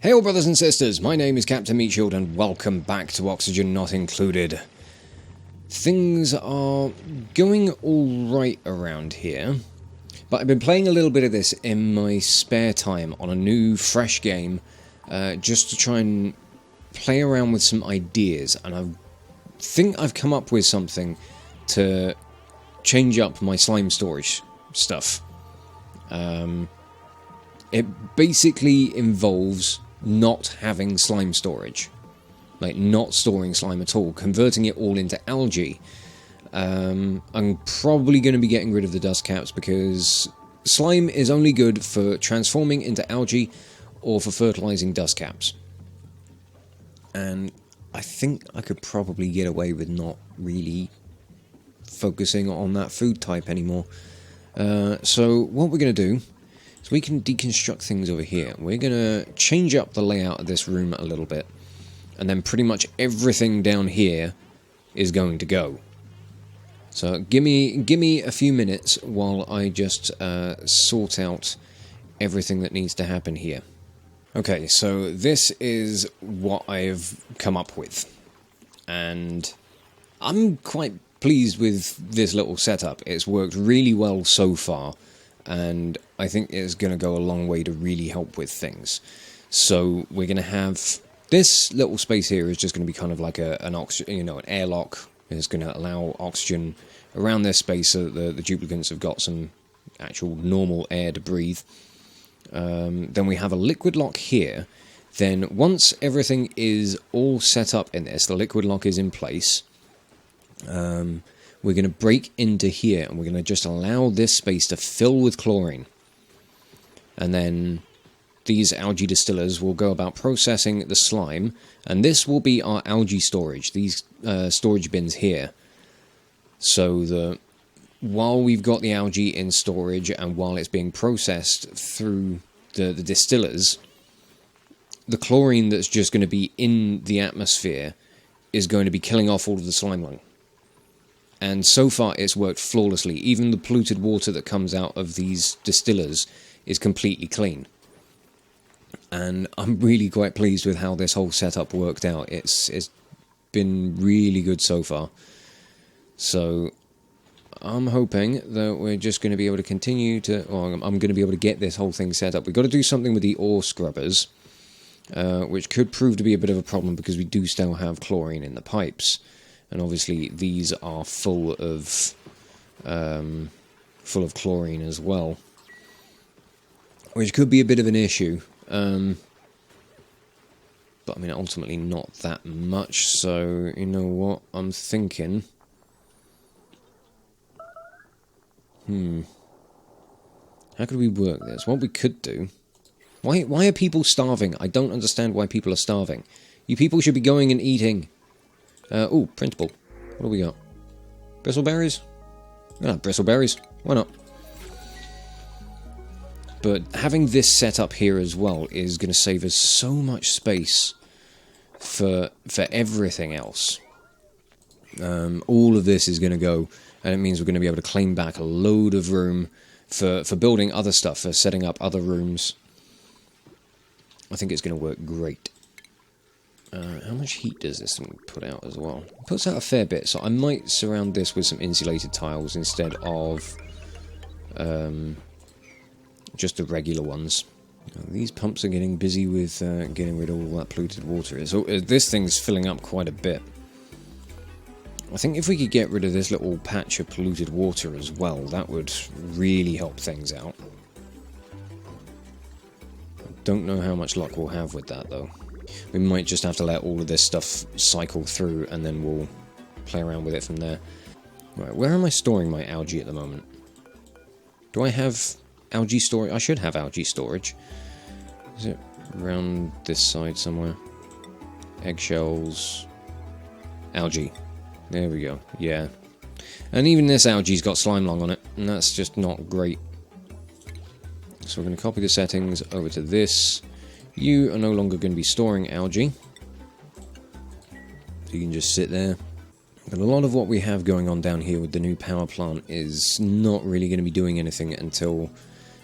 Hail brothers and sisters, my name is Captain Meatshield and welcome back to Oxygen Not Included. Things are going alright around here, but I've been playing a little bit of this in my spare time on a new, fresh game, just to try and play around with some ideas, and I think I've come up with something to change up my slime storage stuff. It basically involves not having slime storage. Like, not storing slime at all. Converting it all into algae. I'm probably going to be getting rid of the dust caps because slime is only good for transforming into algae or for fertilizing dust caps. And I think I could probably get away with not really focusing on that food type anymore. So what we're going to do is we can deconstruct things over here. We're going to change up the layout of this room a little bit. And then pretty much everything down here is going to go. So give me a few minutes while I just sort out everything that needs to happen here. Okay, so this is what I've come up with. And I'm quite pleased with this little setup. It's worked really well so far, and I think it's going to go a long way to really help with things. So we're going to have this little space here is just going to be kind of like an airlock. It's going to allow oxygen around this space so that the duplicants have got some actual normal air to breathe. Then we have a liquid lock here. Then once everything is all set up in this, the liquid lock is in place. We're going to break into here and we're going to just allow this space to fill with chlorine. And then these algae distillers will go about processing the slime, and this will be our algae storage, these storage bins here. So that while we've got the algae in storage and while it's being processed through the distillers, the chlorine that's just going to be in the atmosphere is going to be killing off all of the slime lung. And so far it's worked flawlessly. Even the polluted water that comes out of these distillers is completely clean. And I'm really quite pleased with how this whole setup worked out. It's been really good so far. So I'm hoping that we're just going to be able to continue to... Or I'm going to be able to get this whole thing set up. We've got to do something with the ore scrubbers, which could prove to be a bit of a problem because we do still have chlorine in the pipes. And obviously these are full of chlorine as well, which could be a bit of an issue. But I mean, ultimately not that much, so you know what I'm thinking. How could we work this? What we could do... Why are people starving? I don't understand why people are starving. You people should be going and eating. Oh, printable. What do we got? Bristleberries? Ah, bristleberries. Why not? But having this set up here as well is going to save us so much space for everything else. All of this is going to go, and it means we're going to be able to claim back a load of room for building other stuff, for setting up other rooms. I think it's going to work great. How much heat does this thing put out as well? It puts out a fair bit, so I might surround this with some insulated tiles instead of just the regular ones. These pumps are getting busy with getting rid of all that polluted water. So this thing's filling up quite a bit. I think if we could get rid of this little patch of polluted water as well, that would really help things out. I don't know how much luck we'll have with that, though. We might just have to let all of this stuff cycle through, and then we'll play around with it from there. Right, where am I storing my algae at the moment? Do I have algae storage? I should have algae storage. Is it around this side somewhere? Eggshells. Algae. There we go. Yeah. And even this algae's got slime lung on it, and that's just not great. So we're going to copy the settings over to this. You are no longer going to be storing algae. So you can just sit there. But a lot of what we have going on down here with the new power plant is not really going to be doing anything until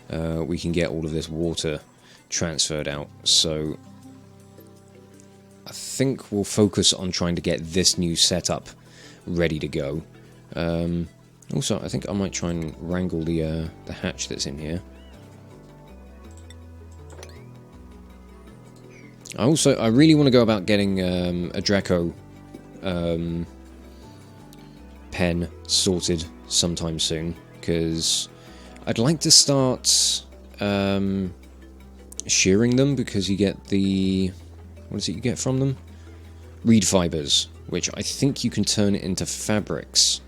we can get all of this water transferred out. So I think we'll focus on trying to get this new setup ready to go. Also, I think I might try and wrangle the hatch that's in here. I really want to go about getting a Draco pen sorted sometime soon, because I'd like to start shearing them, because you get the... what is it you get from them? Reed fibers, which I think you can turn it into fabrics.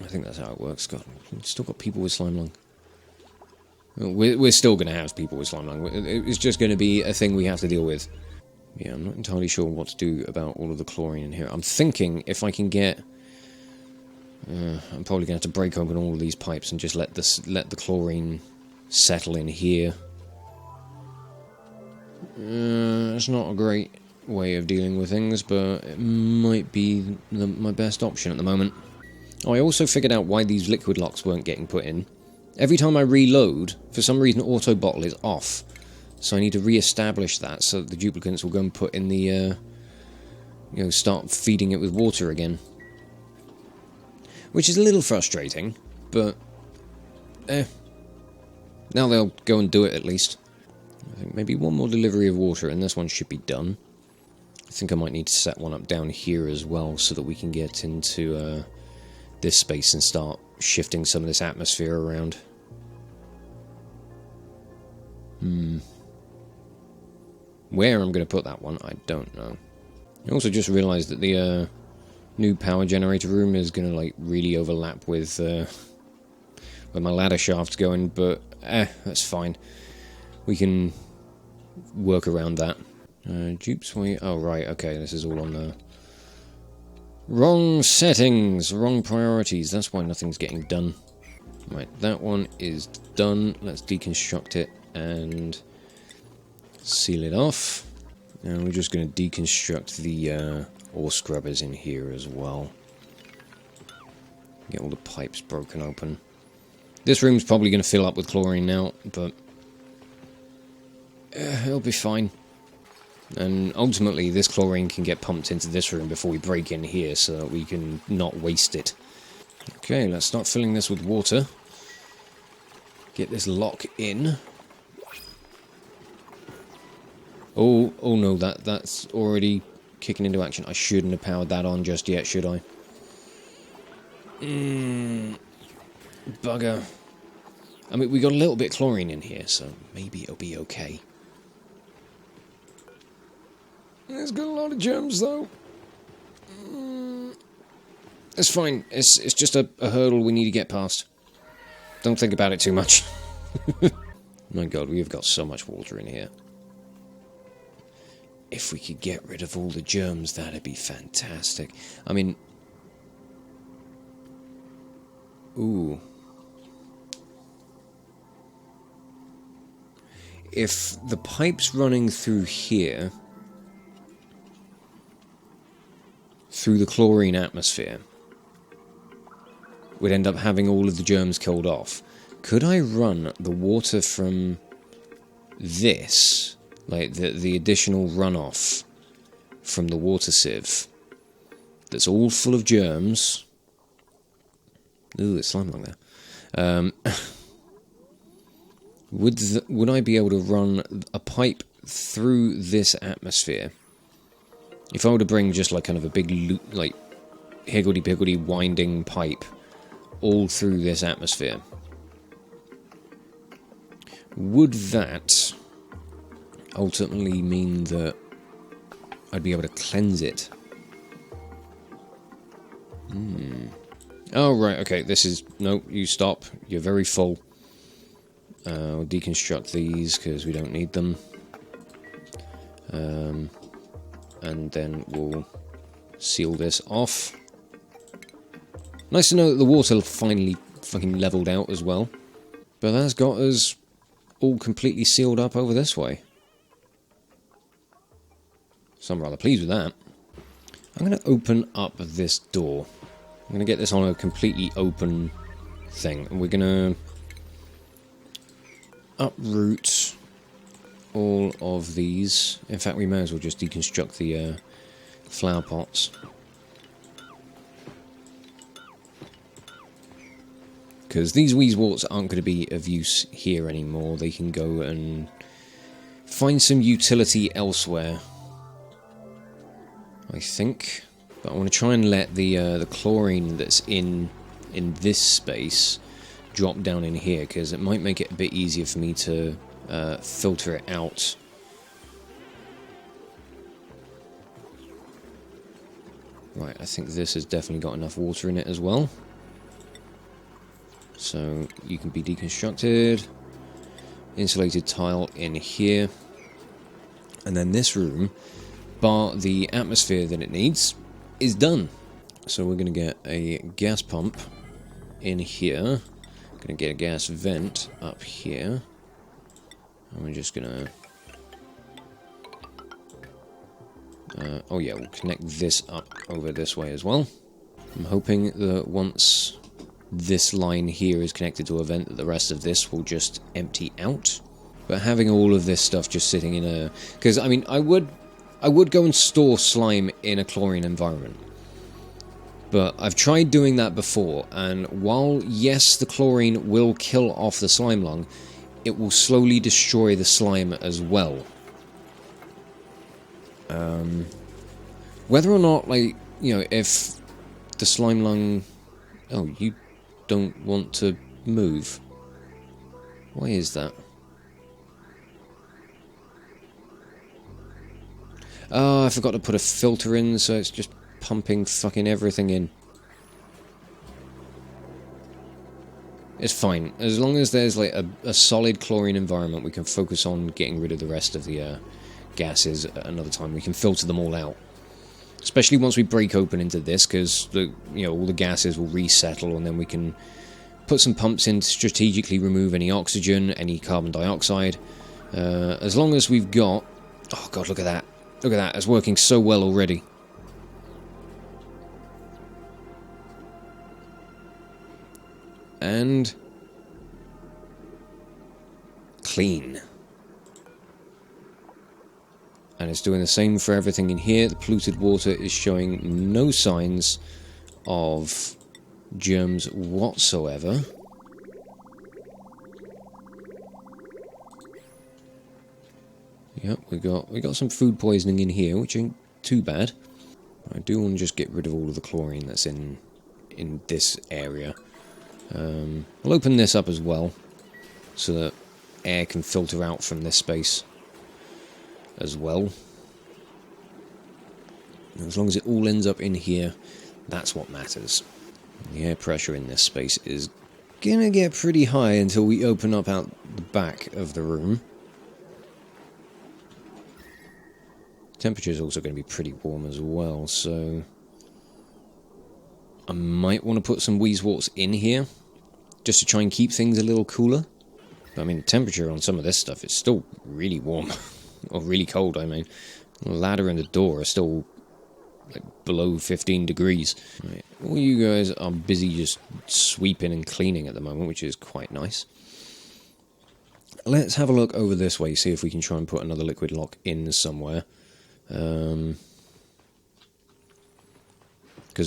I think that's how it works. God, we've still got people with slime lung. We're still going to have people with slime lung. It's just going to be a thing we have to deal with. Yeah, I'm not entirely sure what to do about all of the chlorine in here. I'm thinking if I can get... I'm probably going to have to break open all of these pipes and just let the chlorine settle in here. It's not a great way of dealing with things, but it might be my best option at the moment. Oh, I also figured out why these liquid locks weren't getting put in. Every time I reload, for some reason auto bottle is off. So I need to re-establish that so that the duplicants will go and put in the, start feeding it with water again. Which is a little frustrating, but, now they'll go and do it at least. I think maybe one more delivery of water and this one should be done. I think I might need to set one up down here as well so that we can get into, this space and start shifting some of this atmosphere around. Where I'm going to put that one, I don't know. I also just realised that the new power generator room is going to like really overlap with where my ladder shaft's going, but that's fine. We can work around that. Dupes, oh right, okay, this is all on the wrong settings, wrong priorities. That's why nothing's getting done. Right, that one is done. Let's deconstruct it and seal it off. And we're just going to deconstruct the ore scrubbers in here as well. Get all the pipes broken open. This room's probably going to fill up with chlorine now, but it'll be fine. And ultimately, this chlorine can get pumped into this room before we break in here, so that we can not waste it. Okay, let's start filling this with water. Get this lock in. Oh no, that's already kicking into action. I shouldn't have powered that on just yet, should I? Bugger. I mean, we got a little bit of chlorine in here, so maybe it'll be okay. It's got a lot of germs, though. It's fine. It's just a hurdle we need to get past. Don't think about it too much. My god, we've got so much water in here. If we could get rid of all the germs, that'd be fantastic. I mean... Ooh. If the pipe's running through here... through the chlorine atmosphere, we'd end up having all of the germs killed off. Could I run the water from this, like the additional runoff from the water sieve, that's all full of germs? Ooh, there's slime along there. Would I be able to run a pipe through this atmosphere? If I were to bring just like kind of a big, like, higgledy-piggledy winding pipe all through this atmosphere, would that ultimately mean that I'd be able to cleanse it? Oh, right, okay, this is... No, you stop. You're very full. We'll deconstruct these, because we don't need them. And then we'll seal this off. Nice to know that the water finally fucking leveled out as well. But that's got us all completely sealed up over this way. So I'm rather pleased with that. I'm going to open up this door. I'm going to get this on a completely open thing. And we're going to uproot all of these. In fact, we may as well just deconstruct the flower pots. Because these Weezeworts aren't going to be of use here anymore. They can go and find some utility elsewhere, I think. But I want to try and let the chlorine that's in this space drop down in here, because it might make it a bit easier for me to filter it out. Right, I think this has definitely got enough water in it as well. So you can be deconstructed. Insulated tile in here. And then this room, bar the atmosphere that it needs, is done. So we're going to get a gas pump in here. Going to get a gas vent up here. And we're just going to... oh yeah, we'll connect this up over this way as well. I'm hoping that once this line here is connected to a vent, that the rest of this will just empty out. But having all of this stuff just sitting in a... Because, I mean, I would go and store slime in a chlorine environment. But I've tried doing that before, and while, yes, the chlorine will kill off the slime lung, it will slowly destroy the slime as well. Whether or not, like, you know, if the slime lung... Oh, you don't want to move. Why is that? Oh, I forgot to put a filter in, so it's just pumping fucking everything in. It's fine. As long as there's like a solid chlorine environment, we can focus on getting rid of the rest of the gases at another time. We can filter them all out. Especially once we break open into this, because all the gases will resettle, and then we can put some pumps in to strategically remove any oxygen, any carbon dioxide. As long as we've got... Oh god, look at that. Look at that, it's working so well already. And... clean. And it's doing the same for everything in here. The polluted water is showing no signs of germs whatsoever. Yep, we got some food poisoning in here, which ain't too bad. I do want to just get rid of all of the chlorine that's in this area. I'll open this up as well, so that air can filter out from this space as well. As long as it all ends up in here, that's what matters. The air pressure in this space is gonna get pretty high until we open up out the back of the room. Temperature is also going to be pretty warm as well, so I might want to put some Weezeworts in here just to try and keep things a little cooler. But, I mean, the temperature on some of this stuff is still really warm. Or really cold, I mean. The ladder and the door are still like below 15 degrees. Right. All you guys are busy just sweeping and cleaning at the moment, which is quite nice. Let's have a look over this way, see if we can try and put another liquid lock in somewhere. Because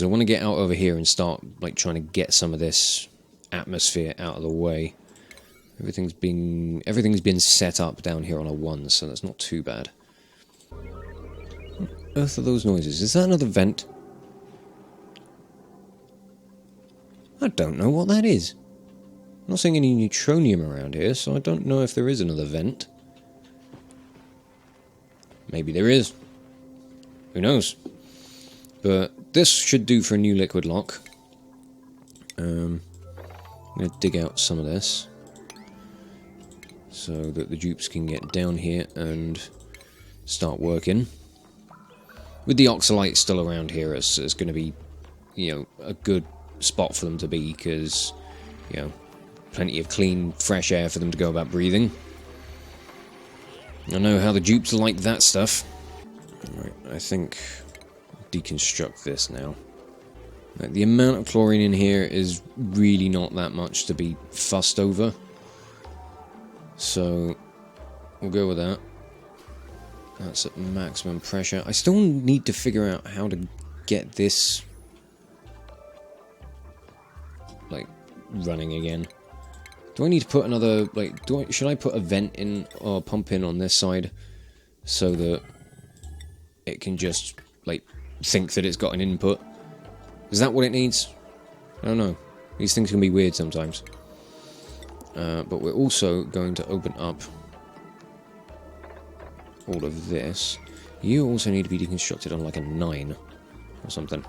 I want to get out over here and start like trying to get some of this atmosphere out of the way. Everything's been set up down here on a 1, so that's not too bad. What on earth are those noises? Is that another vent? I don't know what that is. I'm not seeing any neutronium around here, so I don't know if there is another vent. Maybe there is. Who knows? But this should do for a new liquid lock. I'm going to dig out some of this, so that the dupes can get down here and start working. With the oxalite still around here, it's going to be, a good spot for them to be, because, plenty of clean, fresh air for them to go about breathing. I know how the dupes like that stuff. Right, I think deconstruct this now. Right, the amount of chlorine in here is really not that much to be fussed over. So, we'll go with that. That's at maximum pressure. I still need to figure out how to get this, like, running again. Do I need to put another, like, should I put a vent in or pump in on this side so that it can just, like, think that it's got an input? Is that what it needs? I don't know. These things can be weird sometimes. But we're also going to open up all of this. You also need to be deconstructed on like a 9 or something.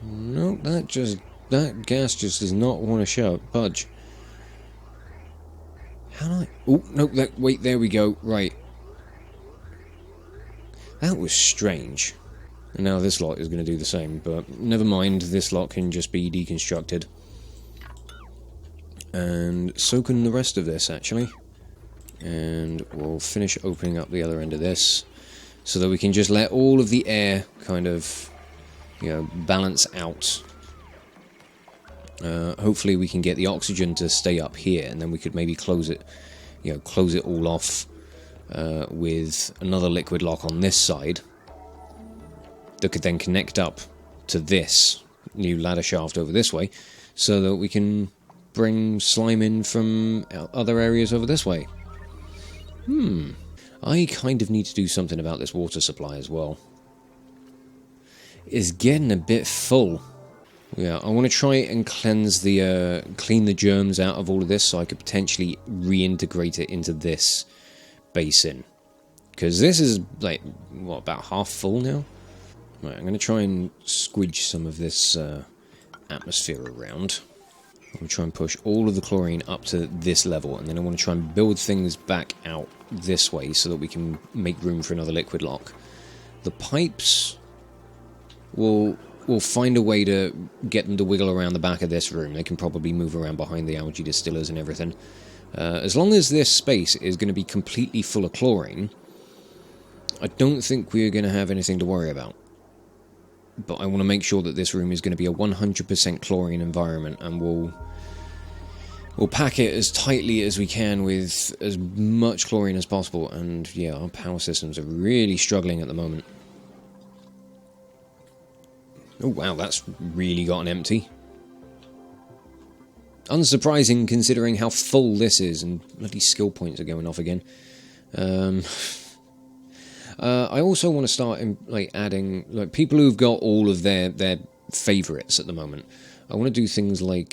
No, that gas just does not want to budge. How do I... Oh, no, wait, there we go. Right. That was strange. And now this lot is going to do the same, but never mind, this lot can just be deconstructed. And so can the rest of this, actually. And we'll finish opening up the other end of this, so that we can just let all of the air kind of, you know, balance out. Hopefully we can get the oxygen to stay up here, and then we could maybe close it, you know, close it all off with another liquid lock on this side that could then connect up to this new ladder shaft over this way, so that we can bring slime in from other areas over this way. I kind of need to do something about this water supply as well. It's getting a bit full. Yeah, I want to try and cleanse the clean the germs out of all of this, so I could potentially reintegrate it into this basin. Because this is, like, what, about half full now? Right, I'm going to try and squidge some of this atmosphere around. I'm going to try and push all of the chlorine up to this level, and then I want to try and build things back out this way so that we can make room for another liquid lock. The pipes will find a way to get them to wiggle around the back of this room. They can probably move around behind the algae distillers and everything. As long as this space is going to be completely full of chlorine, I don't think we're going to have anything to worry about. But I want to make sure that this room is going to be a 100% chlorine environment, and we'll pack it as tightly as we can with as much chlorine as possible. And yeah, our power systems are really struggling at the moment. Oh wow, that's really gotten empty. Unsurprising considering how full this is, and bloody skill points are going off again. I also want to start adding, like, people who've got all of their favourites at the moment. I want to do things like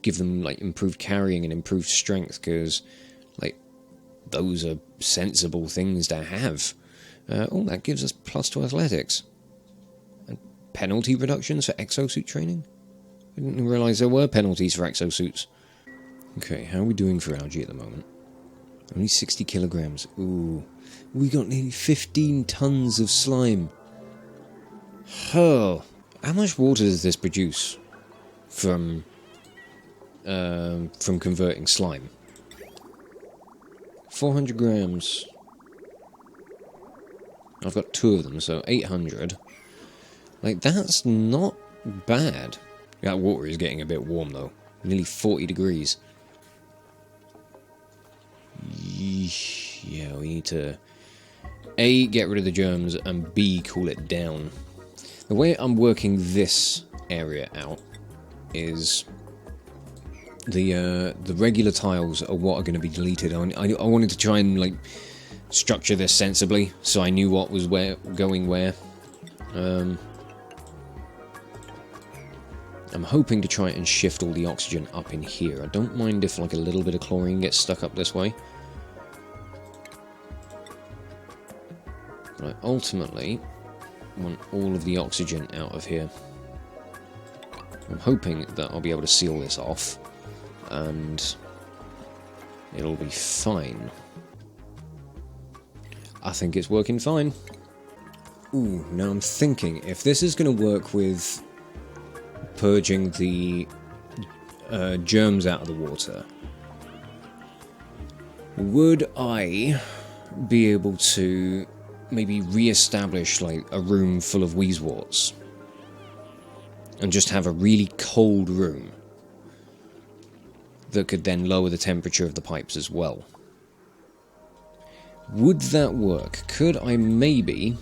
give them, like, improved carrying and improved strength, because, like, those are sensible things to have. Oh, that gives us +2 athletics. And penalty reductions for exosuit training? I didn't realise there were penalties for exosuits. Okay, how are we doing for algae at the moment? Only 60 kilograms. Ooh. We got nearly 15 tons of slime. Oh. How much water does this produce from converting slime? 400 grams. I've got 2 of them, so 800. Like, that's not bad. That water is getting a bit warm, though. Nearly 40 degrees. Yeah, we need to A, get rid of the germs, and B, cool it down. The way I'm working this area out is the regular tiles are what are going to be deleted. I wanted to try and, like, structure this sensibly, so I knew what was going where. I'm hoping to try and shift all the oxygen up in here. I don't mind if, like, a little bit of chlorine gets stuck up this way. But I ultimately want all of the oxygen out of here. I'm hoping that I'll be able to seal this off, and it'll be fine. I think it's working fine. Ooh, now I'm thinking, if this is going to work with purging the germs out of the water, would I be able to maybe re-establish, like, a room full of wheezeworts and just have a really cold room that could then lower the temperature of the pipes as well? Would that work? Could I maybe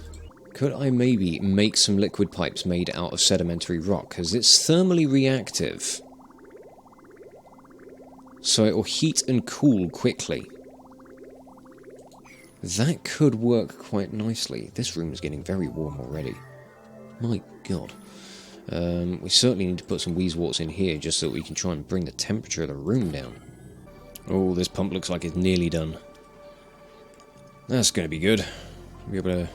make some liquid pipes made out of sedimentary rock? Because it's thermally reactive. So it will heat and cool quickly. That could work quite nicely. This room is getting very warm already. My god. We certainly need to put some wheezeworts in here just so that we can try and bring the temperature of the room down. Oh, this pump looks like it's nearly done. That's going to be good. We'll be able to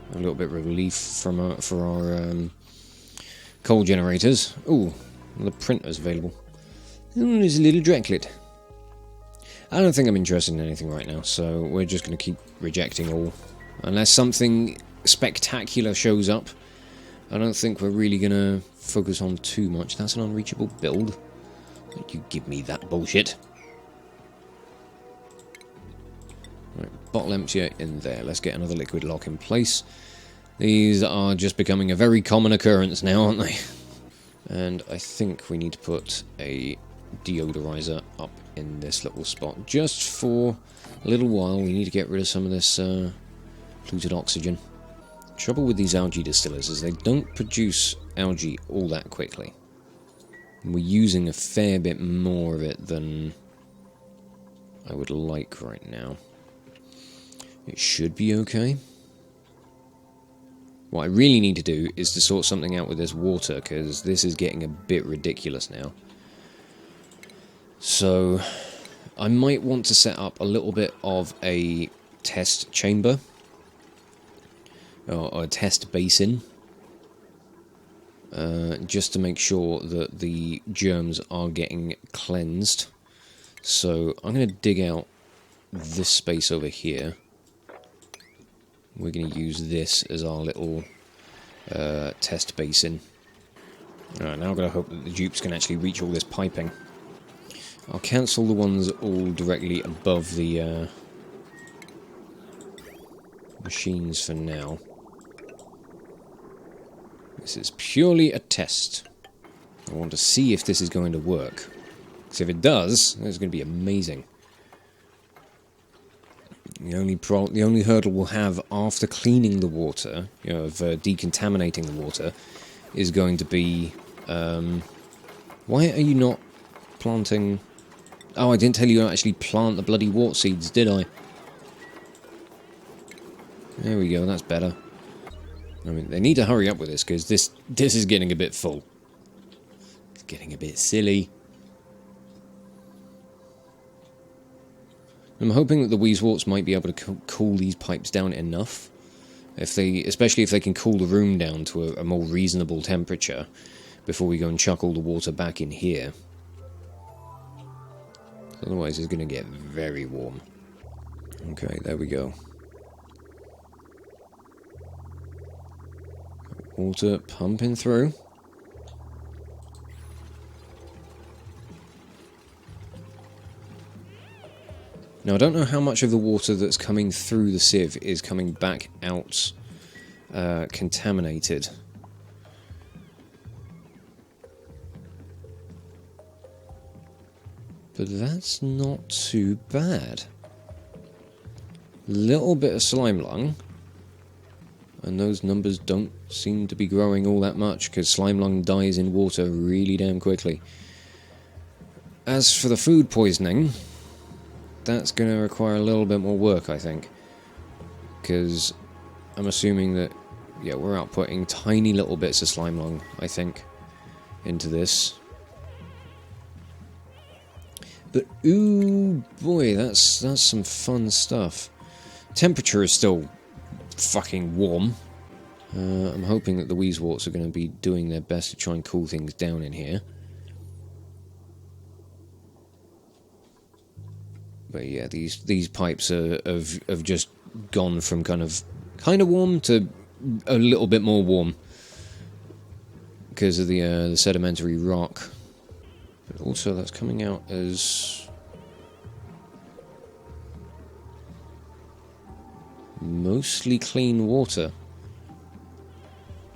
have a little bit of relief from for our coal generators. Oh, the printer's available. Oh, there's a little Draclet. I don't think I'm interested in anything right now, so we're just going to keep rejecting all. Unless something spectacular shows up, I don't think we're really going to focus on too much. That's an unreachable build. Don't you give me that bullshit. Right, bottle emptier in there. Let's get another liquid lock in place. These are just becoming a very common occurrence now, aren't they? And I think we need to put a deodorizer up in this little spot. Just for a little while, we need to get rid of some of this polluted oxygen. Trouble with these algae distillers is they don't produce algae all that quickly. We're using a fair bit more of it than I would like right now. It should be okay. What I really need to do is to sort something out with this water, because this is getting a bit ridiculous now. So, I might want to set up a little bit of a test chamber. Or a test basin. Just to make sure that the germs are getting cleansed. So, I'm going to dig out this space over here. We're going to use this as our little test basin. Alright, now I've got to hope that the dupes can actually reach all this piping. I'll cancel the ones all directly above the machines for now. This is purely a test. I want to see if this is going to work. Because if it does, it's going to be amazing. The only hurdle we'll have after cleaning the water, you know, of decontaminating the water, is going to be... why are you not planting... Oh, I didn't tell you to actually plant the bloody wart seeds, did I? There we go, that's better. I mean, they need to hurry up with this, because this is getting a bit full. It's getting a bit silly. I'm hoping that the wheezeworts might be able to cool these pipes down enough. Especially if they can cool the room down to a more reasonable temperature before we go and chuck all the water back in here. Otherwise it's going to get very warm. Okay, there we go. Water pumping through. Now, I don't know how much of the water that's coming through the sieve is coming back out contaminated. But that's not too bad. Little bit of slime lung. And those numbers don't seem to be growing all that much, because slime lung dies in water really damn quickly. As for the food poisoning... that's going to require a little bit more work, I think. Because I'm assuming that, yeah, we're outputting tiny little bits of slime lung, I think, into this. But, ooh, boy, that's some fun stuff. Temperature is still fucking warm. I'm hoping that the wheezeworts are going to be doing their best to try and cool things down in here. But yeah, these pipes have just gone from kind of warm to a little bit more warm because of the sedimentary rock. But also that's coming out as mostly clean water.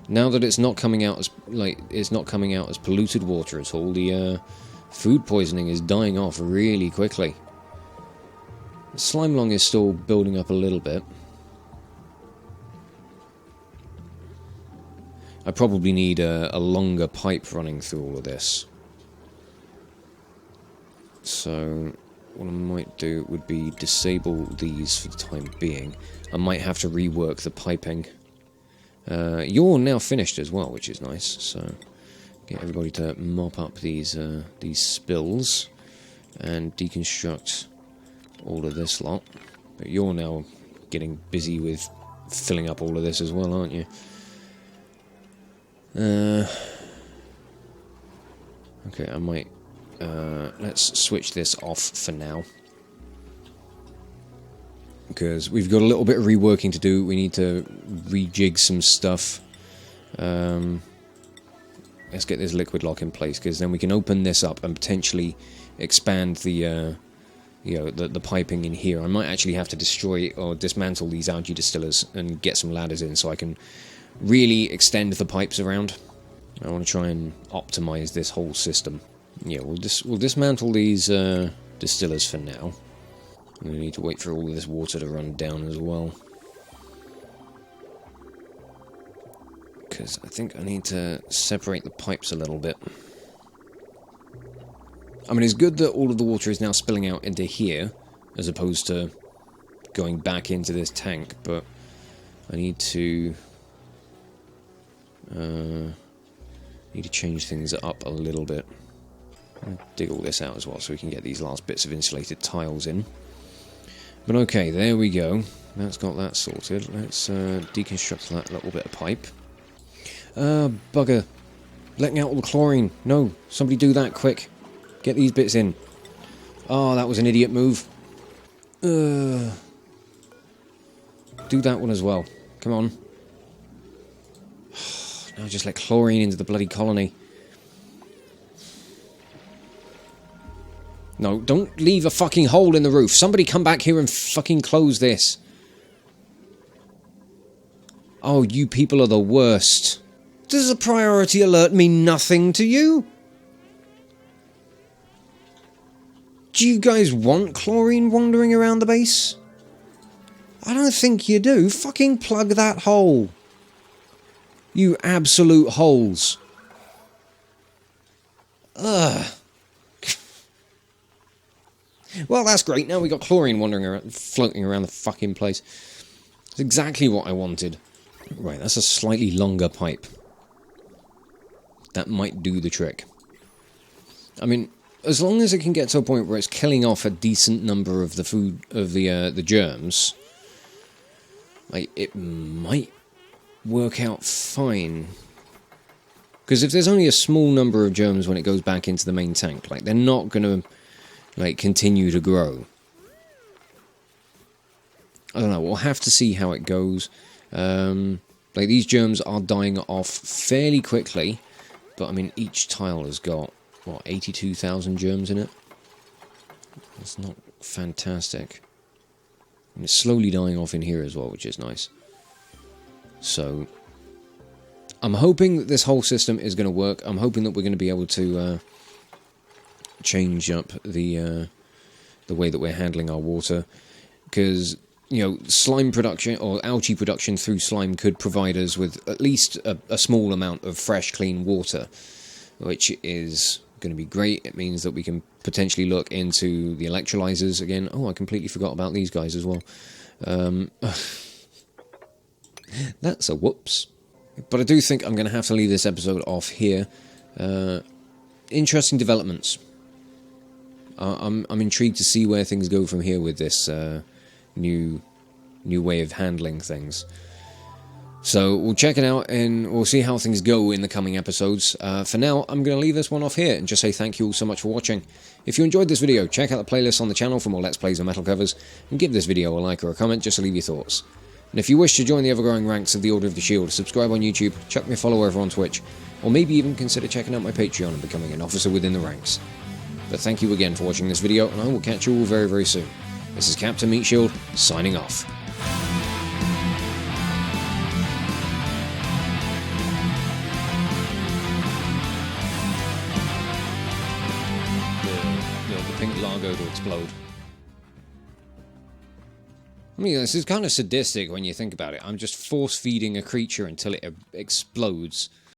Now that it's not coming out as polluted water at all, the food poisoning is dying off really quickly. Slime lung is still building up a little bit. I probably need a longer pipe running through all of this. So what I might do would be disable these for the time being. I might have to rework the piping. You're now finished as well, which is nice. So get everybody to mop up these spills and deconstruct all of this lot. But you're now getting busy with filling up all of this as well, aren't you? Okay, I might... let's switch this off for now. Because we've got a little bit of reworking to do. We need to rejig some stuff. Let's get this liquid lock in place, because then we can open this up and potentially expand the the piping in here. I might actually have to destroy or dismantle these algae distillers and get some ladders in so I can really extend the pipes around. I want to try and optimize this whole system. Yeah, we'll dismantle these distillers for now. We need to wait for all of this water to run down as well. Because I think I need to separate the pipes a little bit. I mean, it's good that all of the water is now spilling out into here, as opposed to going back into this tank, but I need to change things up a little bit. I'll dig all this out as well so we can get these last bits of insulated tiles in. But okay, there we go. That's got that sorted. Let's deconstruct that little bit of pipe. Bugger. Letting out all the chlorine. No, somebody do that quick. Get these bits in. Oh, that was an idiot move. Do that one as well. Come on. Now just let chlorine into the bloody colony. No, don't leave a fucking hole in the roof. Somebody come back here and fucking close this. Oh, you people are the worst. Does a priority alert mean nothing to you? Do you guys want chlorine wandering around the base? I don't think you do. Fucking plug that hole. You absolute holes. Ugh. Well, that's great. Now we got chlorine wandering around, floating around the fucking place. That's exactly what I wanted. Right, that's a slightly longer pipe. That might do the trick. I mean, as long as it can get to a point where it's killing off a decent number of the food, of the germs, like, it might work out fine. Because if there's only a small number of germs when it goes back into the main tank, like, they're not going to, like, continue to grow. I don't know, we'll have to see how it goes. Like, these germs are dying off fairly quickly, but, I mean, each tile has got, what, 82,000 germs in it? That's not fantastic. And it's slowly dying off in here as well, which is nice. So, I'm hoping that this whole system is going to work. I'm hoping that we're going to be able to change up the way that we're handling our water. Because, you know, slime production, or algae production through slime could provide us with at least a small amount of fresh, clean water, which is going to be great. It means that we can potentially look into the electrolyzers again. Oh, I completely forgot about these guys as well. That's a whoops. But I do think I'm going to have to leave this episode off here. Interesting developments. I'm intrigued to see where things go from here with this new way of handling things. So we'll check it out and we'll see how things go in the coming episodes. For now, I'm going to leave this one off here and just say thank you all so much for watching. If you enjoyed this video, check out the playlist on the channel for more Let's Plays and metal covers, and give this video a like or a comment just to leave your thoughts. And if you wish to join the ever-growing ranks of the Order of the Shield, subscribe on YouTube, chuck me a follow over on Twitch, or maybe even consider checking out my Patreon and becoming an officer within the ranks. But thank you again for watching this video, and I will catch you all very, very soon. This is Captain Meatshield, signing off. The pink Largo to explode. I mean, this is kind of sadistic when you think about it. I'm just force-feeding a creature until it explodes.